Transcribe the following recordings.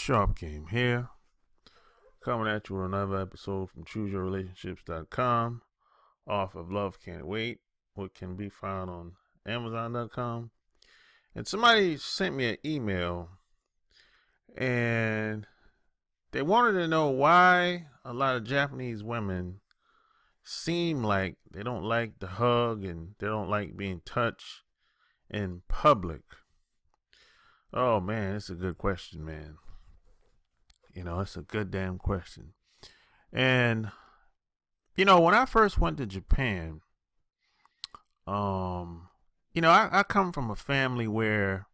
Sharp Game here, coming at you with another episode from ChooseYourRelationships.com, off of Love Can't Wait, what can be found on Amazon.com. And somebody sent me an email, and they wanted to know why a lot of Japanese women seem like they don't like the hug and they don't like being touched in public. Oh man, it's a good question, man. It's a good damn question. And when I first went to Japan, I come from a family where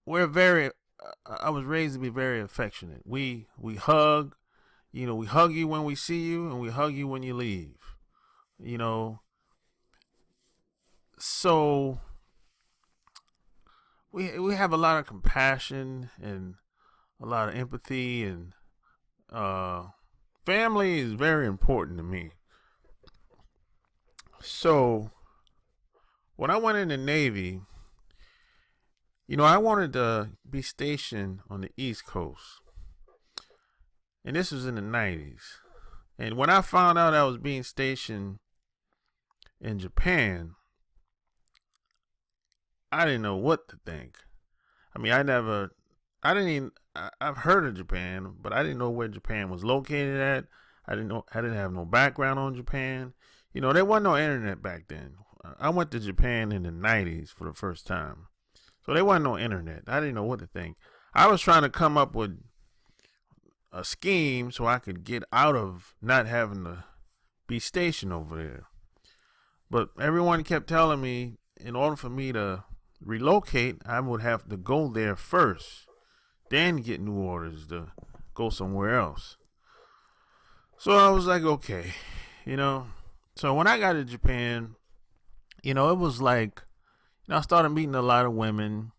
I was raised to be very affectionate. We hug, we hug you when we see you and we hug you when you leave. So we have a lot of compassion and a lot of empathy, and family is very important to me. So when I went in the Navy, I wanted to be stationed on the East Coast. And this was in the 90s. And when I found out I was being stationed in Japan, I didn't know what to think. I mean, I've heard of Japan, but I didn't know where Japan was located at. I didn't have no background on Japan. There wasn't no internet back then. I went to Japan in the 90s for the first time. So there wasn't no internet. I didn't know what to think. I was trying to come up with a scheme so I could get out of not having to be stationed over there. But everyone kept telling me in order for me to relocate, I would have to go there first, then get new orders to go somewhere else. So I was like, okay, So when I got to Japan, it was like, I started meeting a lot of women,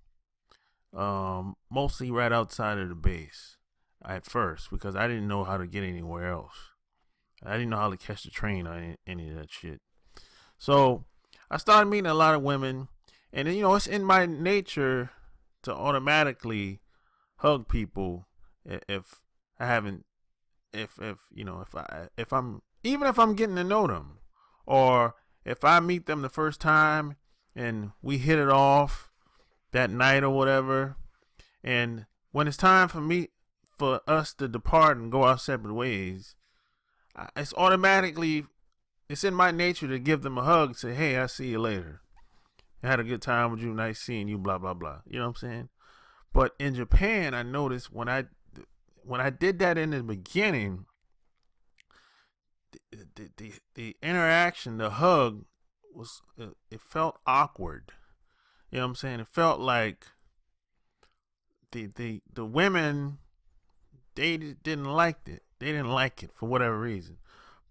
mostly right outside of the base at first, because I didn't know how to get anywhere else. I didn't know how to catch the train or any of that shit. So I started meeting a lot of women, and it's in my nature to automatically hug people if I'm getting to know them, or if I meet them the first time and we hit it off that night or whatever, and when it's time for us to depart and go our separate ways, it's in my nature to give them a hug and say, hey, I'll see you later. I had a good time with you, nice seeing you, blah blah blah. You know what I'm saying? But in Japan, I noticed when I did that in the beginning, the interaction, the hug it felt awkward. You know what I'm saying? It felt like the women, they didn't like it. They didn't like it for whatever reason.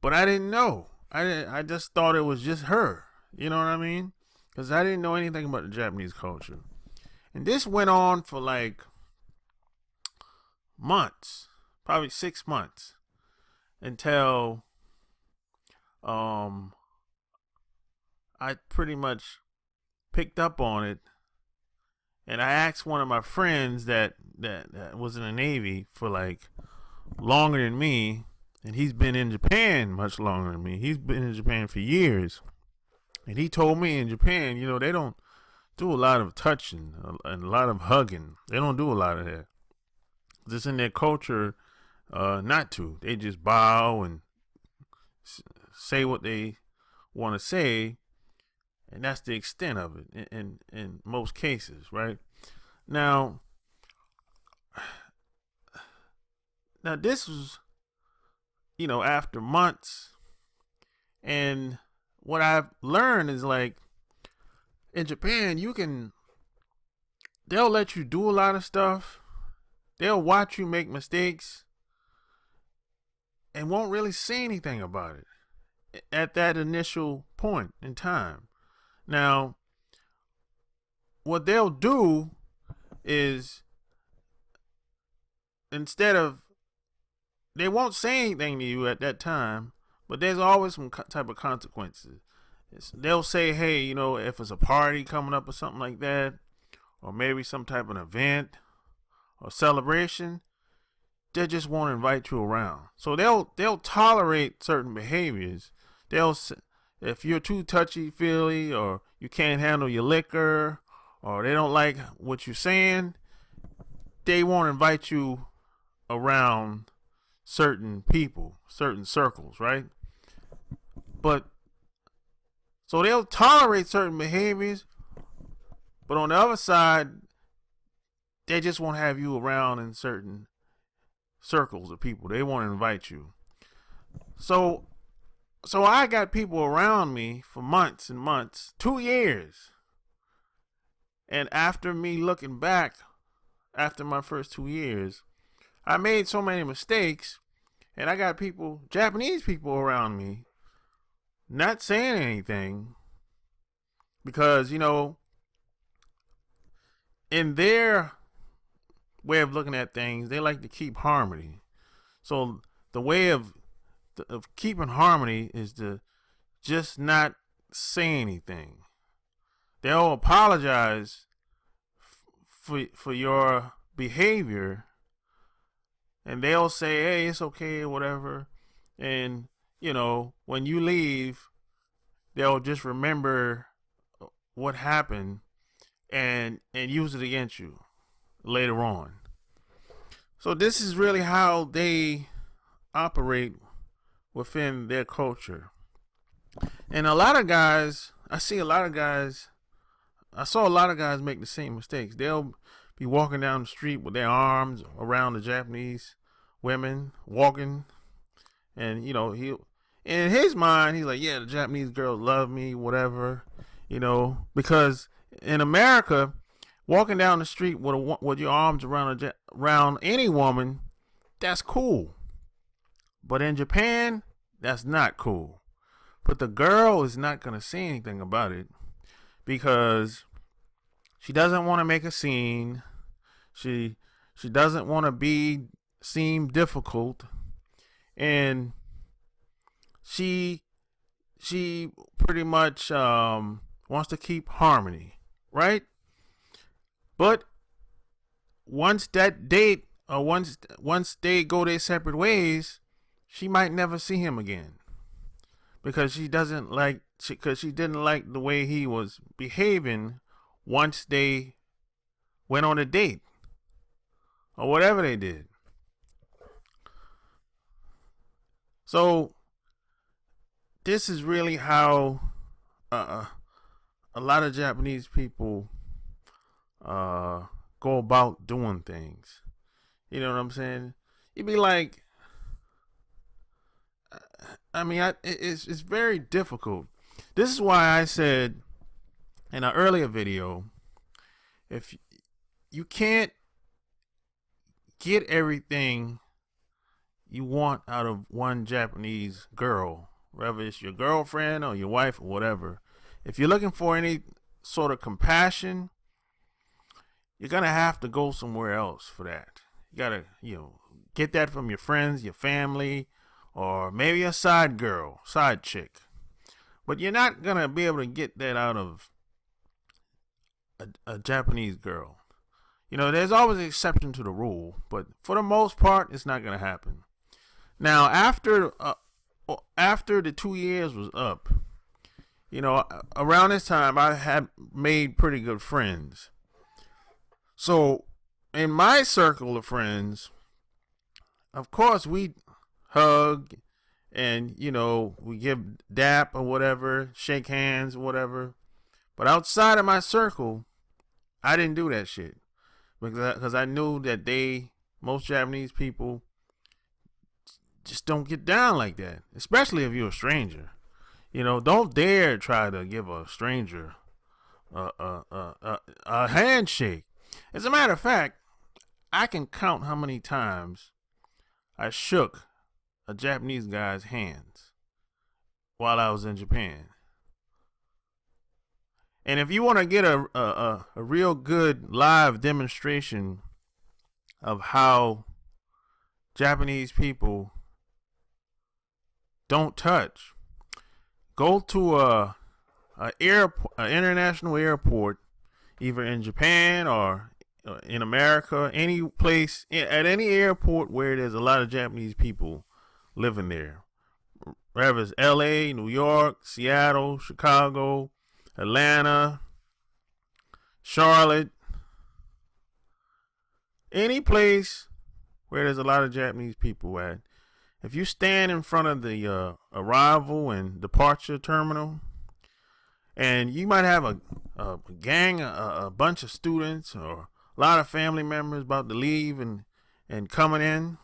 But I didn't know. I just thought it was just her. You know what I mean? Because I didn't know anything about the Japanese culture. And this went on for like months, probably 6 months, until I pretty much picked up on it, and I asked one of my friends that was in the Navy for like longer than me, and he's been in Japan much longer than me. He's been in Japan for years, and he told me in Japan, they don't do a lot of touching and a lot of hugging. They don't do a lot of that. It's in their culture not to. They just bow and say what they want to say, and that's the extent of it in most cases, right? Now this was, after months, and what I've learned is, like, in Japan, they'll let you do a lot of stuff. They'll watch you make mistakes and won't really say anything about it at that initial point in time. Now, what they'll do is, they won't say anything to you at that time, but there's always some type of consequences. They'll say, hey, if it's a party coming up or something like that, or maybe some type of event or celebration, they just won't invite you around. So they'll tolerate certain behaviors. They'll, if you're too touchy feely, or you can't handle your liquor, or they don't like what you're saying, they won't invite you around certain people, certain circles, right? But so they'll tolerate certain behaviors, but on the other side, they just won't have you around in certain circles of people. They won't invite you. So I got people around me for months and months, 2 years. And after me looking back, after my first 2 years, I made so many mistakes, and I got people, Japanese people around me, not saying anything because, in their way of looking at things, they like to keep harmony. So the way of keeping harmony is to just not say anything. They'll apologize for your behavior, and they'll say, hey, it's okay or whatever. And when you leave, they'll just remember what happened and use it against you later on. So this is really how they operate within their culture. And I saw a lot of guys make the same mistakes. They'll be walking down the street with their arms around the Japanese women, walking, and in his mind, he's like, yeah, the Japanese girls love me, whatever, because in America, walking down the street with your arms around any woman, that's cool. But in Japan, that's not cool. But the girl is not going to say anything about it because she doesn't want to make a scene. She doesn't want to seem difficult, and she pretty much wants to keep harmony, right? But once that date, or once they go their separate ways, she might never see him again because she didn't like the way he was behaving once they went on a date or whatever they did. So this is really how a lot of Japanese people go about doing things. You know what I'm saying? You'd be like, it's very difficult. This is why I said in an earlier video, if you can't get everything you want out of one Japanese girl, whether it's your girlfriend or your wife or whatever, if you're looking for any sort of compassion, you're going to have to go somewhere else for that. You got to, get that from your friends, your family, or maybe a side chick. But you're not going to be able to get that out of a Japanese girl. There's always an exception to the rule, but for the most part, it's not going to happen. Now, after the 2 years was up, around this time, I had made pretty good friends. So, in my circle of friends, of course, we hug and, we give dap or whatever, shake hands or whatever. But outside of my circle, I didn't do that shit because I knew that most Japanese people just don't get down like that, especially if you're a stranger. Don't dare try to give a stranger a handshake. As a matter of fact, I can count how many times I shook a Japanese guy's hands while I was in Japan. And if you want to get a real good live demonstration of how Japanese people don't touch, go to an international airport, either in Japan or in America, any place, at any airport where there's a lot of Japanese people living there. Whether it's LA, New York, Seattle, Chicago, Atlanta, Charlotte, any place where there's a lot of Japanese people at. If you stand in front of the arrival and departure terminal, and you might have a gang, a bunch of students, or a lot of family members about to leave and coming in,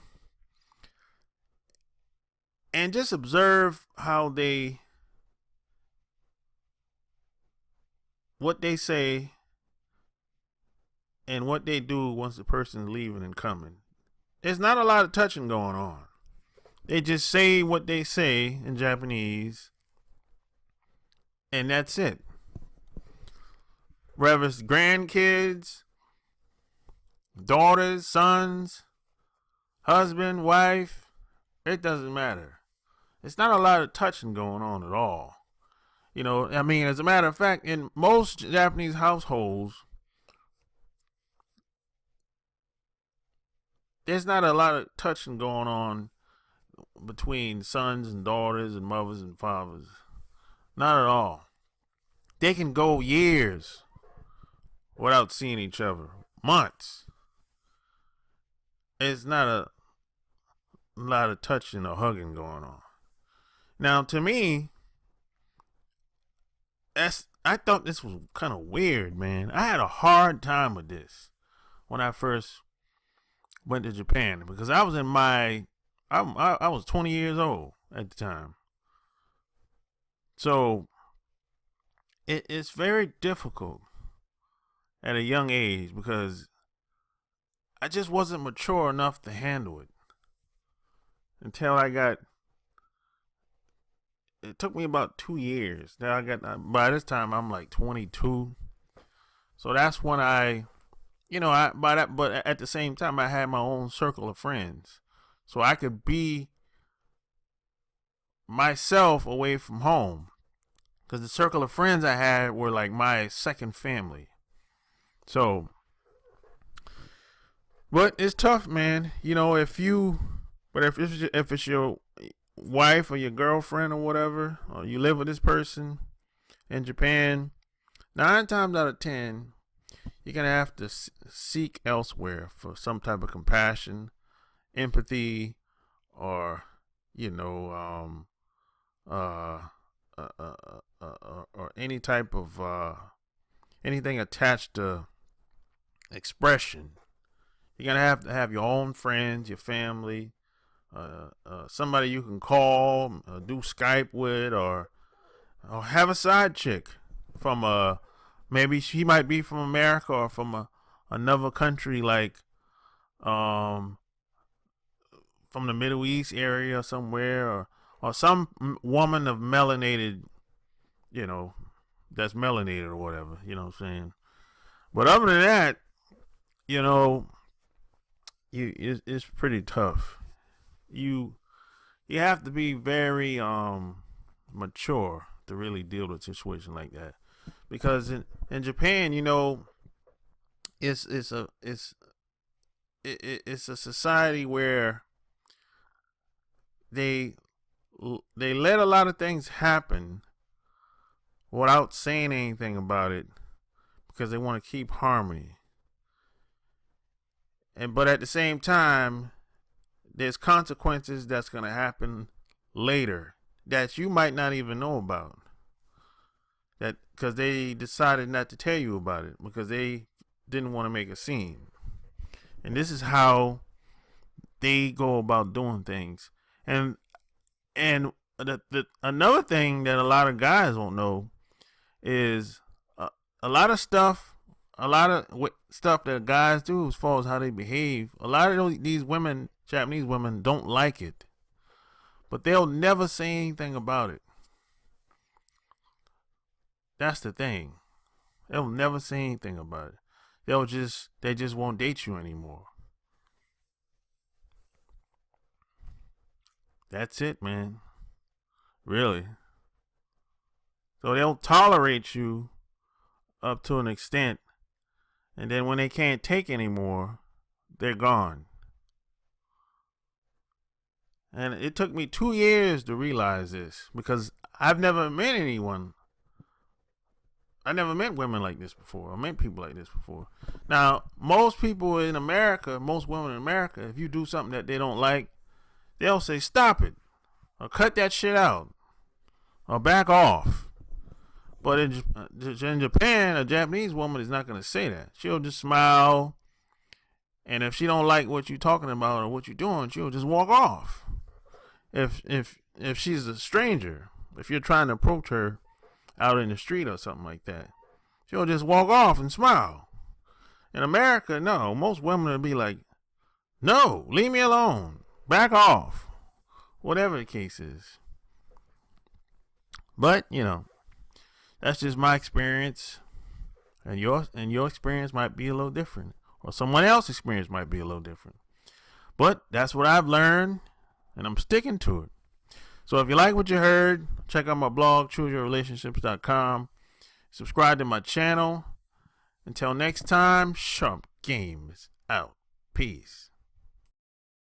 and just observe what they say and what they do once the person's leaving and coming. There's not a lot of touching going on. They just say what they say in Japanese, and that's it. Whether it's grandkids, daughters, sons, husband, wife, it doesn't matter. It's not a lot of touching going on at all. You know, I mean, as a matter of fact, in most Japanese households, there's not a lot of touching going on between sons and daughters and mothers and fathers. Not at all. They can go years without seeing each other. Months. It's not a lot of touching or hugging going on. Now, to me, I thought this was kind of weird, man. I had a hard time with this when I first went to Japan, because I was I was 20 years old at the time. So it's very difficult at a young age, because I just wasn't mature enough to handle it until it took me about 2 years. By this time I'm like 22. So that's when but at the same time I had my own circle of friends. So I could be myself away from home. Because the circle of friends I had were like my second family. So, but it's tough, man. You know, if it's your wife or your girlfriend or whatever, or you live with this person in Japan, 9 times out of 10, you're going to have to seek elsewhere for some type of compassion, empathy, or, or any type of anything attached to expression. You're going to have your own friends, your family, somebody you can call, do Skype with, or have a side chick from maybe she might be from America or from another country, like from the Middle East area or somewhere, or some woman of melanated, that's melanated or whatever, you know what I'm saying? But other than that, it's pretty tough. You have to be very mature to really deal with a situation like that, because in Japan, it's a society where they let a lot of things happen without saying anything about it, because they want to keep harmony. But at the same time, there's consequences that's going to happen later that you might not even know about. That because they decided not to tell you about it because they didn't want to make a scene. And this is how they go about doing things. And another thing that a lot of guys won't know is a lot of stuff that guys do as far as how they behave. A lot of these women, Japanese women, don't like it, but they'll never say anything about it. That's the thing. They'll never say anything about it. They just won't date you anymore. That's it, man. Really. So they'll tolerate you up to an extent, And then when they can't take anymore, they're gone. And it took me 2 years to realize this because I've never met anyone. I never met women like this before. I met people like this before. Now, most people in America, most women in America, if you do something that they don't like, they'll say, stop it, or cut that shit out, or back off. But in Japan, a Japanese woman is not going to say that. She'll just smile, and if she don't like what you're talking about or what you're doing, she'll just walk off. If she's a stranger, if you're trying to approach her out in the street or something like that, she'll just walk off and smile. In America, no, most women will be like, no, leave me alone, back off, whatever the case is. But, that's just my experience, and your experience might be a little different, or someone else's experience might be a little different. But that's what I've learned, and I'm sticking to it. So if you like what you heard, check out my blog, chooseyourrelationships.com. Subscribe to my channel. Until next time, Sharp Game is out. Peace.